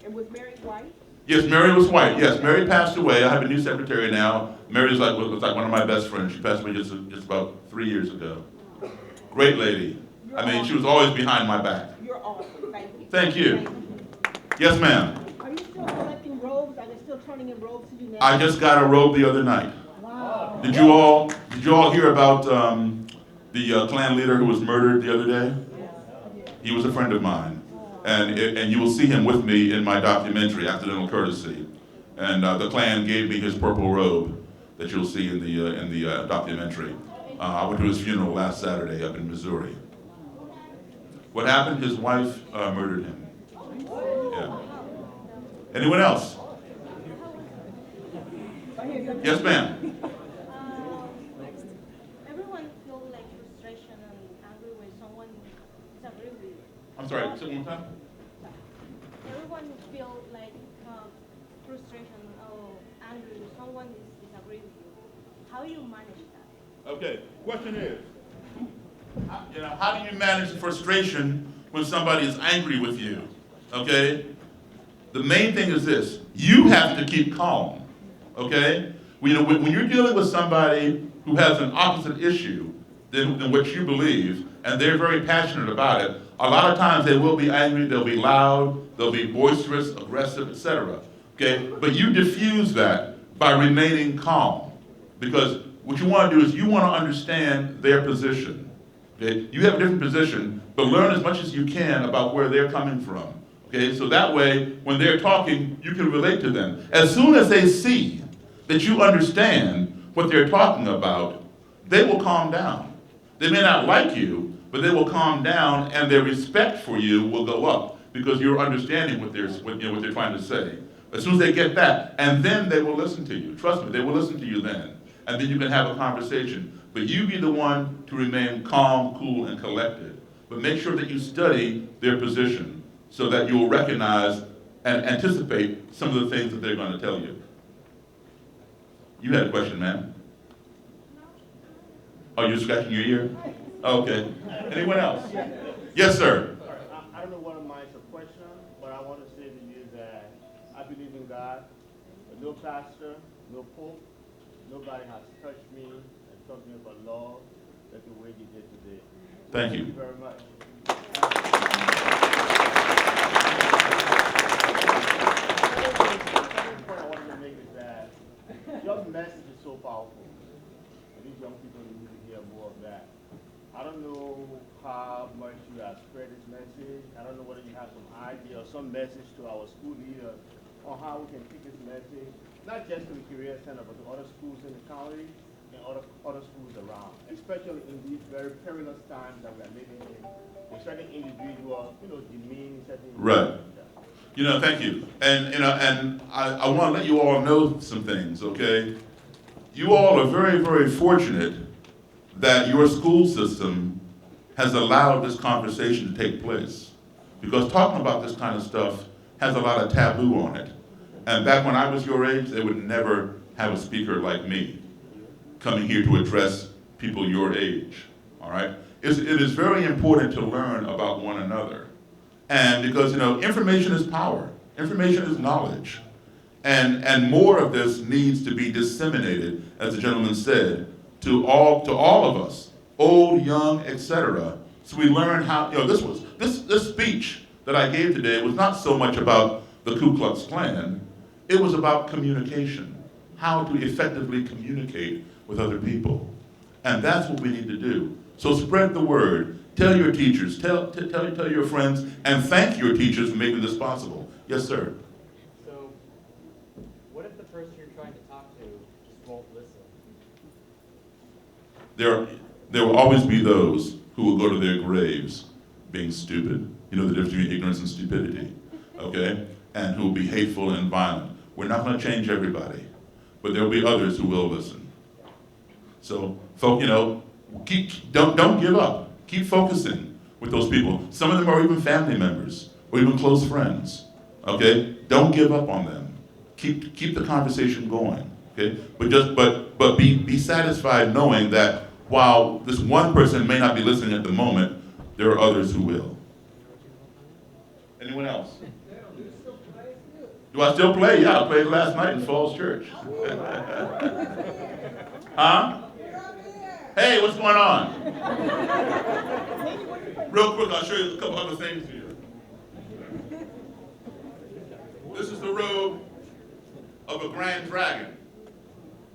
And was Mary white? Yes, Mary was white. Yes, Mary passed away. I have a new secretary now. Mary was like one of my best friends. She passed away just about 3 years ago. Great lady. I mean, she was always behind my back. You're awesome. Thank you. Thank you. Yes, ma'am. Are you still collecting robes? Are they still turning in robes to you now? I just got a robe the other night. Wow. Did you all hear about the Klan leader who was murdered the other day? He was a friend of mine, and you will see him with me in my documentary, Accidental Courtesy. And the Klan gave me his purple robe that you'll see in the documentary. I went to his funeral last Saturday up in Missouri. What happened? His wife murdered him. Yeah. Anyone else? Yes, ma'am. Everyone feels like frustration and angry when someone disagrees with you. I'm sorry, say it one more time. Everyone feels like frustration or angry when someone disagrees with you. How do you manage that? Okay, question is, how do you manage the frustration when somebody is angry with you? Okay? The main thing is this: you have to keep calm. Okay? When you're dealing with somebody who has an opposite issue than what you believe, and they're very passionate about it, a lot of times they will be angry, they'll be loud, they'll be boisterous, aggressive, etc. Okay? But you diffuse that by remaining calm. Because what you want to do is you want to understand their position. Okay? You have a different position, but learn as much as you can about where they're coming from. Okay? So that way, when they're talking, you can relate to them. As soon as they see that you understand what they're talking about, they will calm down. They may not like you, but they will calm down, and their respect for you will go up because you're understanding what they're trying to say. As soon as they get that, and then they will listen to you. Trust me, they will listen to you then. And then you can have a conversation. But you be the one to remain calm, cool, and collected. But make sure that you study their position so that you will recognize and anticipate some of the things that they're going to tell you. You had a question, ma'am? Oh, you're scratching your ear? Okay. Anyone else? Yes, sir. I don't know what mine's a question, but I want to say to you that I believe in God. But no pastor, no pope, nobody has touched me and taught me about love like the way you did today. Thank you. Thank you very much. The point I wanted to make is that your message is so powerful. And these young people need to hear more of that. I don't know how much you have spread this message. I don't know whether you have some idea or some message to our school leaders on how we can take this message, not just to the Career Center, but to other schools in the county and other schools around, especially in these very perilous times that we are living in. With certain individuals, demeaning certain Right. Thank you. And I want to let you all know some things, okay? You all are very, very fortunate that your school system has allowed this conversation to take place. Because talking about this kind of stuff has a lot of taboo on it. And back when I was your age, they would never have a speaker like me coming here to address people your age, all right? It is very important to learn about one another. And because, information is power. Information is knowledge. And more of this needs to be disseminated, as the gentleman said, to all of us, old, young, etc. So we learn how, this speech that I gave today was not so much about the Ku Klux Klan, it was about communication, how to effectively communicate with other people. And that's what we need to do. So spread the word, tell your teachers, tell your friends, and thank your teachers for making this possible. Yes, sir. So, what if the person you're trying to talk to just won't listen? There will always be those who will go to their graves being stupid. You know the difference between ignorance and stupidity, okay? And who will be hateful and violent. We're not going to change everybody, but there will be others who will listen. So, don't give up. Keep focusing with those people. Some of them are even family members or even close friends, okay? Don't give up on them. Keep the conversation going, okay? But be satisfied knowing that while this one person may not be listening at the moment, there are others who will. Anyone else? Do I still play? Yeah, I played last night in Falls Church. Huh? Hey, what's going on? Real quick, I'll show you a couple other things here. This is the robe of a grand dragon.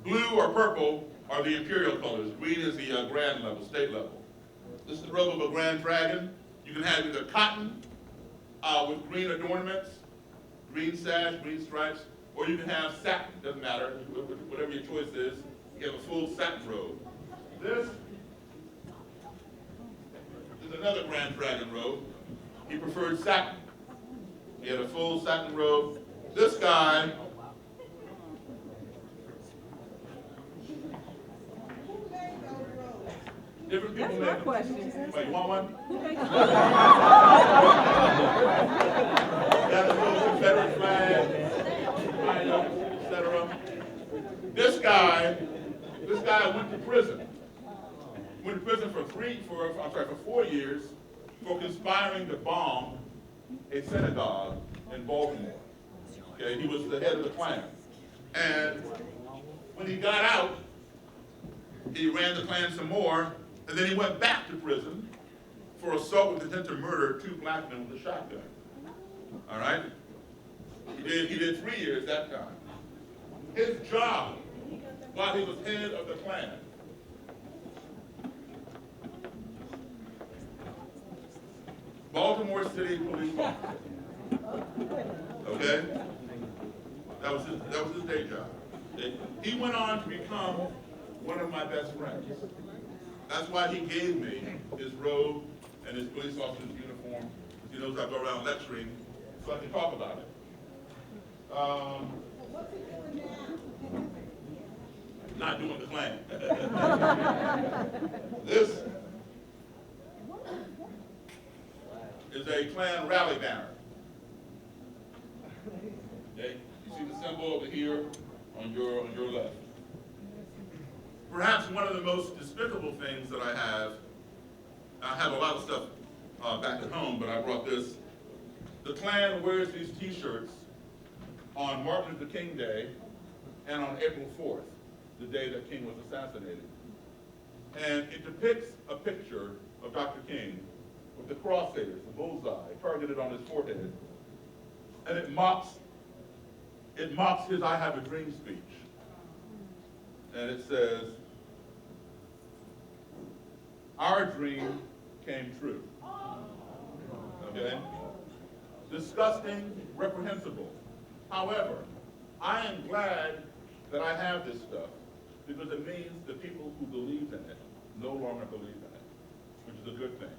Blue or purple are the imperial colors. Green is the grand level, state level. This is the robe of a grand dragon. You can have either cotton with green adornments, green sash, green stripes, or you can have satin, doesn't matter, whatever your choice is. You have a full satin robe. This is another grand dragon robe. He preferred satin. He had a full satin robe, This guy, different people make them. Wait, you want one? Got the little Confederate flag, etc. This guy went to prison. Went to prison for 4 years for conspiring to bomb a synagogue in Baltimore. Okay, he was the head of the Klan. And when he got out, he ran the Klan some more, and then he went back to prison for assault with intent to murder 2 black men with a shotgun. All right? He did 3 years that time. His job, while he was head of the Klan, Baltimore City Police Officer. Okay? That was his day job. He went on to become one of my best friends. That's why he gave me his robe and his police officer's uniform. He knows I go around lecturing, so I can talk about it. Not doing the Klan. This is a Klan rally banner. Okay? You see the symbol over here on your left. Perhaps one of the most despicable things that I have a lot of stuff back at home, but I brought this. The Klan wears these t-shirts on Martin Luther King Day and on April 4th, the day that King was assassinated. And it depicts a picture of Dr. King with the crosshairs, the bullseye, targeted on his forehead. And it mocks his I Have a Dream speech. And it says, "Our dream came true." Okay? Disgusting, reprehensible. However, I am glad that I have this stuff because it means the people who believed in it no longer believe in it, which is a good thing.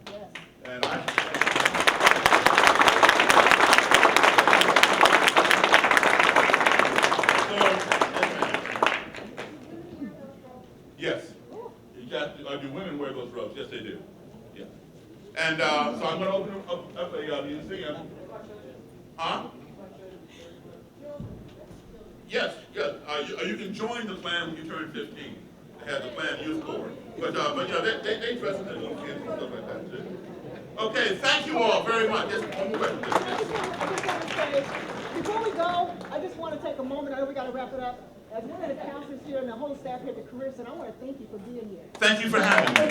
Yes. And yes. Do women wear those robes? Yes, they do. Yeah. And so I'm going to open up a museum. Huh? Yes, yes. You can join the Klan when you turn 15. They have the Klan Youth Board. But you know, they dress in their little kids and stuff like that too. Okay, thank you all very much. Yes, one more question. Before we go, I just want to take a moment. I know we got to wrap it up. As one of the counselors here and the whole staff here at the Career Center, I want to thank you for being here. Thank you for having me.